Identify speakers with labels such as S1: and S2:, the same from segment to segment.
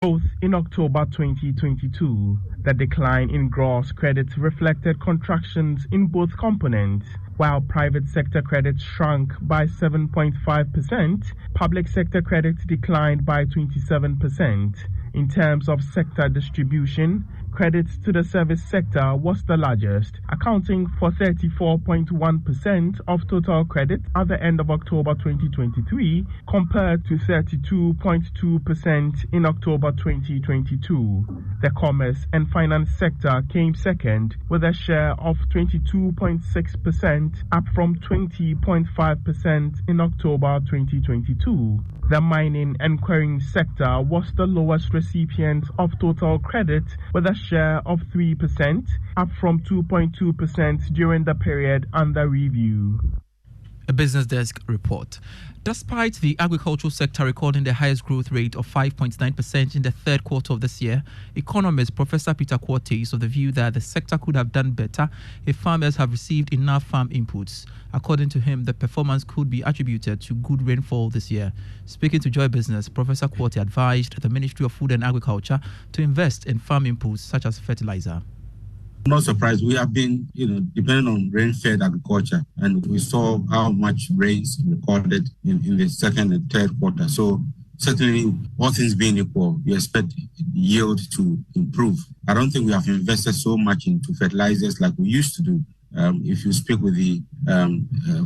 S1: Both in October 2022, the decline in gross credit reflected contractions in both components. While private sector credit shrunk by 7.5%, public sector credit declined by 27%. In terms of sector distribution, credit to the service sector was the largest, accounting for 34.1% of total credit at the end of October 2023, compared to 32.2% in October 2022. The commerce and finance sector came second, with a share of 22.6%, up from 20.5% in October 2022. The mining and quarrying sector was the lowest recipient of total credit, with a share of 3%, up from 2.2% during the period under review.
S2: A Business Desk report. Despite the agricultural sector recording the highest growth rate of 5.9% in the third quarter of this year, economist Professor Peter Quartey is of the view that the sector could have done better if farmers have received enough farm inputs. According to him, the performance could be attributed to good rainfall this year. Speaking to Joy Business, Professor Quartey advised the Ministry of Food and Agriculture to invest in farm inputs such as fertilizer.
S3: Not surprised. We have been, depending on rain-fed agriculture, and we saw how much rains recorded in the second and third quarter. So certainly, all things being equal, we expect yield to improve. I don't think we have invested so much into fertilizers like we used to do. If you speak with the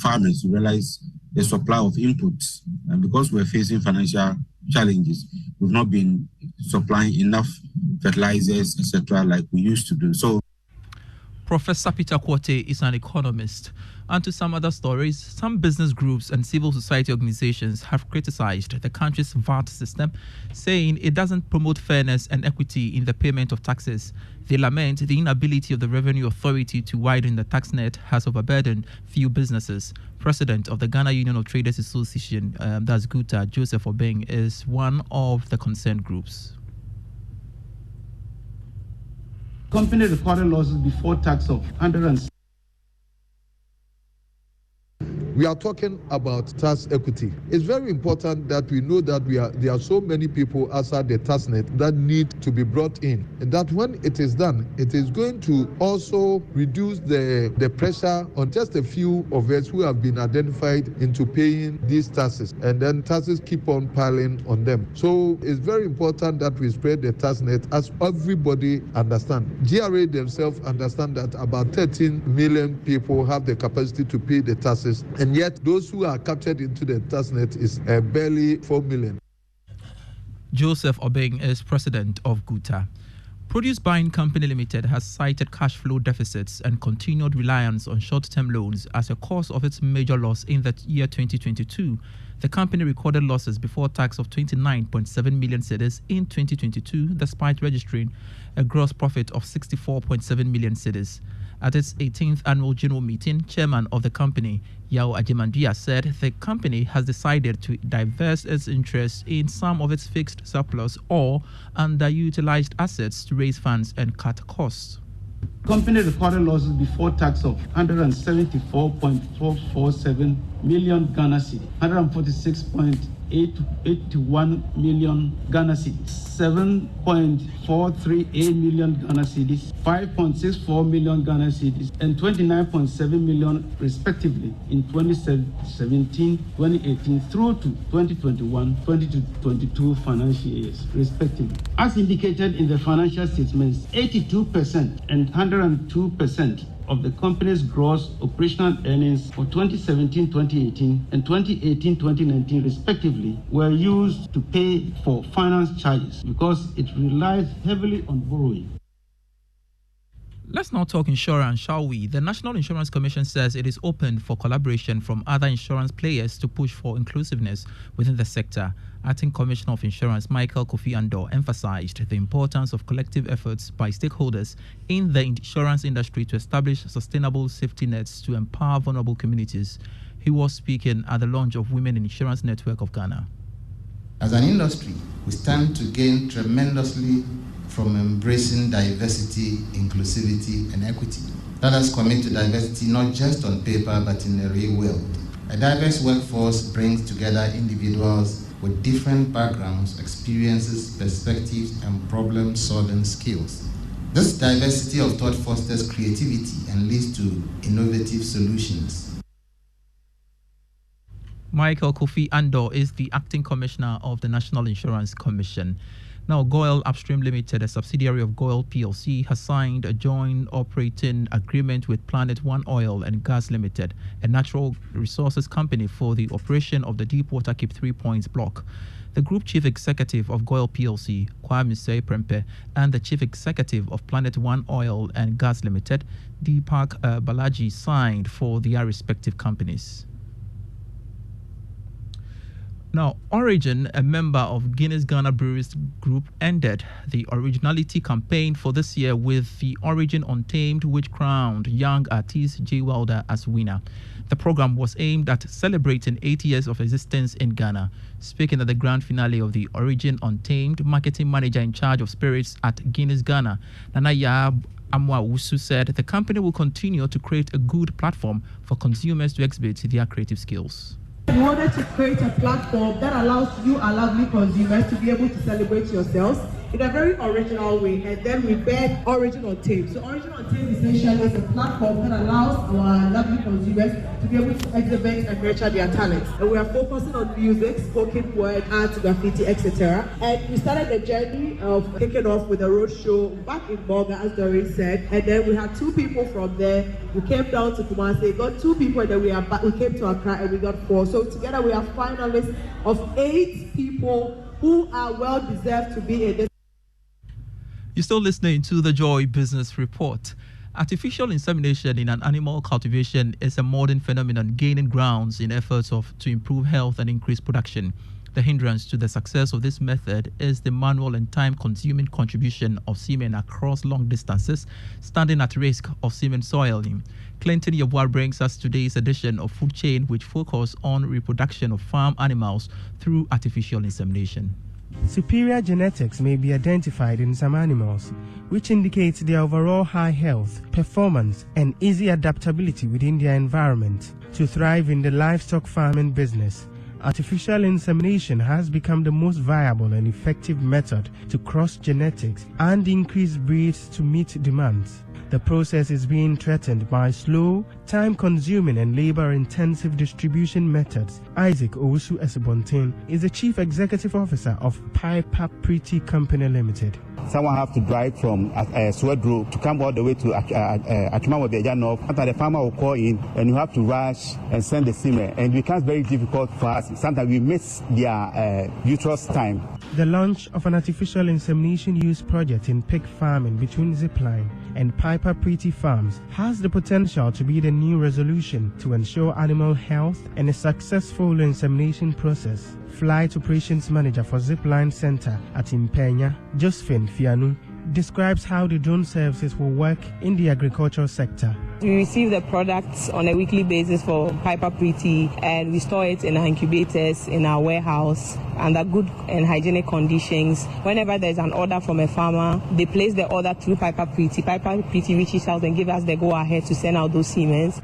S3: farmers, you realize the supply of inputs, and because we're facing financial challenges, we've not been supplying enough fertilizers, etc., like we used to do. So,
S2: Professor Peter Quartey is an economist. And to some other stories, some business groups and civil society organizations have criticized the country's VAT system, saying it doesn't promote fairness and equity in the payment of taxes. They lament the inability of the Revenue Authority to widen the tax net has overburdened few businesses. President of the Ghana Union of Traders Association, that's GUTA, Joseph Obeng, is one of the concerned groups.
S4: Company recorded losses before tax of 100.
S5: We are talking about tax equity. It's very important that we know that there are so many people outside the tax net that need to be brought in, and that when it is done, it is going to also reduce the pressure on just a few of us who have been identified into paying these taxes, and then taxes keep on piling on them. So it's very important that we spread the tax net as everybody understands. GRA themselves understand that about 13 million people have the capacity to pay the taxes, and yet those who are captured into the tax net is barely 4 million.
S2: Joseph Obeng is president of GUTA. Produce Buying Company Limited has cited cash flow deficits and continued reliance on short-term loans as a cause of its major loss in the year 2022. The company recorded losses before tax of 29.7 million cedis in 2022, despite registering a gross profit of 64.7 million cedis. At its 18th annual general meeting, chairman of the company, Yao Ajimandia, said the company has decided to divest its interest in some of its fixed surplus or underutilized assets to raise funds and cut costs.
S4: Company recorded losses before tax of 174.447 million Ghana cedi, 146.881 million Ghana cedis, 7.438 million Ghana cedis, 5.64 million Ghana cedis, and 29.7 million respectively in 2017, 2018 through to 2021-2022 financial years respectively. As indicated in the financial statements, 82% and 102% of the company's gross operational earnings for 2017-2018 and 2018-2019 respectively were used to pay for finance charges because it relies heavily on borrowing.
S2: Let's now talk insurance, shall we? The National Insurance Commission says it is open for collaboration from other insurance players to push for inclusiveness within the sector. Acting Commissioner of Insurance Michael Kofi Andor emphasized the importance of collective efforts by stakeholders in the insurance industry to establish sustainable safety nets to empower vulnerable communities. He was speaking at the launch of Women in Insurance Network of Ghana.
S6: As an industry, we stand to gain tremendously from embracing diversity, inclusivity, and equity. Let us commit to diversity not just on paper, but in the real world. A diverse workforce brings together individuals with different backgrounds, experiences, perspectives, and problem-solving skills. This diversity of thought fosters creativity and leads to innovative solutions.
S2: Michael Kofi Andor is the acting commissioner of the National Insurance Commission. Now, Goil Upstream Limited, a subsidiary of Goil PLC, has signed a joint operating agreement with Planet One Oil and Gas Limited, a natural resources company, for the operation of the Deepwater Cape 3 Points block. The Group Chief Executive of Goil PLC, Kwame Sey Prempe, and the Chief Executive of Planet One Oil and Gas Limited, Deepak Balaji, signed for their respective companies. Now, Origin, a member of Guinness Ghana Breweries Group, ended the originality campaign for this year with the Origin Untamed, which crowned young artist Jay Wilder as winner. The program was aimed at celebrating 80 years of existence in Ghana. Speaking at the grand finale of the Origin Untamed, marketing manager in charge of spirits at Guinness Ghana, Nanaya Amwa Wusu, said the company will continue to create a good platform for consumers to exhibit their creative skills.
S7: We wanted to create a platform that allows you, our lovely consumers, to be able to celebrate yourselves in a very original way, and then we bet Origin Untamed. So Origin Untamed essentially is a platform that allows our lovely consumers to be able to exhibit and nurture their talents. And we are focusing on music, spoken word, art, graffiti, etc. And we started the journey of kicking off with a road show back in Bolga, as Doreen said. And then we had 2 people from there. We came down to Kumasi, got 2 people, and then we came to Accra and we got 4. So together we are finalists of 8 people who are well deserved to be in this.
S2: You're still listening to the Joy Business Report. Artificial insemination in an animal cultivation is a modern phenomenon gaining grounds in efforts to improve health and increase production. The hindrance to the success of this method is the manual and time-consuming contribution of semen across long distances, standing at risk of semen soiling. Clinton Yabwar brings us today's edition of Food Chain, which focuses on reproduction of farm animals through artificial insemination.
S8: Superior genetics may be identified in some animals, which indicates their overall high health, performance, and easy adaptability within their environment. To thrive in the livestock farming business, artificial insemination has become the most viable and effective method to cross genetics and increase breeds to meet demands. The process is being threatened by slow, time-consuming and labor-intensive distribution methods. Isaac Owusu Esebontin is the Chief Executive Officer of Piper Pretty Company Limited.
S9: Someone have to drive from Swedro to come all the way to Akimawabeja North. After the farmer will call in, and you have to rush and send the semen, and it becomes very difficult for us. Sometimes we miss their uterus time.
S8: The launch of an artificial insemination use project in pig farming between Zipline and Piper Pretty Farms has the potential to be the new resolution to ensure animal health and a successful insemination process. Flight Operations Manager for Zipline Center at Impenya, Josephine Fianu, describes how the drone services will work in the agricultural sector.
S10: We receive the products on a weekly basis for Piper Pretty, and we store it in our incubators in our warehouse under good and hygienic conditions. Whenever there's an order from a farmer, they place the order through Piper Pretty. Piper Pretty reaches out and gives us the go-ahead to send out those semens.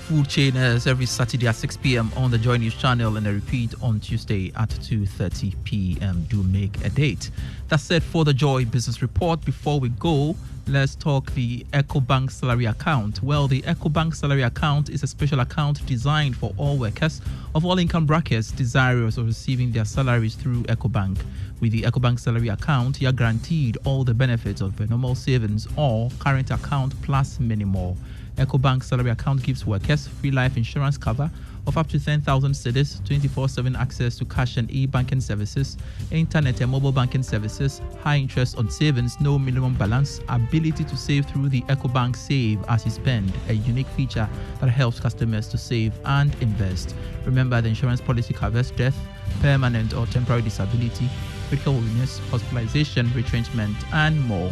S2: Food Chain airs every Saturday at 6 p.m. on the Joy News channel and a repeat on Tuesday at 2:30 p.m. Do make a date. That's it for the Joy Business Report. Before we go, let's talk the EcoBank salary account. Well, the EcoBank salary account is a special account designed for all workers of all income brackets desirous of receiving their salaries through EcoBank. With the EcoBank salary account, you are guaranteed all the benefits of a normal savings or current account plus many more. EcoBank salary account gives workers free life insurance cover of up to 10,000 cedis, 24/7 access to cash and e-banking services, internet and mobile banking services, high interest on savings, no minimum balance, ability to save through the EcoBank Save as you spend, a unique feature that helps customers to save and invest. Remember, the insurance policy covers death, permanent or temporary disability, critical illness, hospitalization, retrenchment, and more.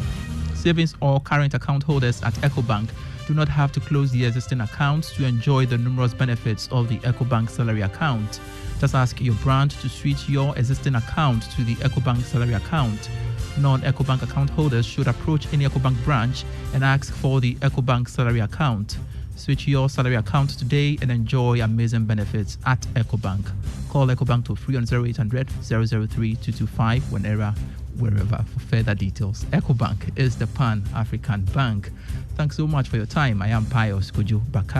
S2: Savings or current account holders at EcoBank do not have to close the existing accounts to enjoy the numerous benefits of the EcoBank salary account. Just ask your branch to switch your existing account to the EcoBank salary account. Non-EcoBank account holders should approach any EcoBank branch and ask for the EcoBank salary account. Switch your salary account today and enjoy amazing benefits at EcoBank. Call EcoBank to free on 0800 003 225 wherever for further details. EcoBank is the Pan-African Bank. Thanks so much for your time. I am Pius Kojo Baka.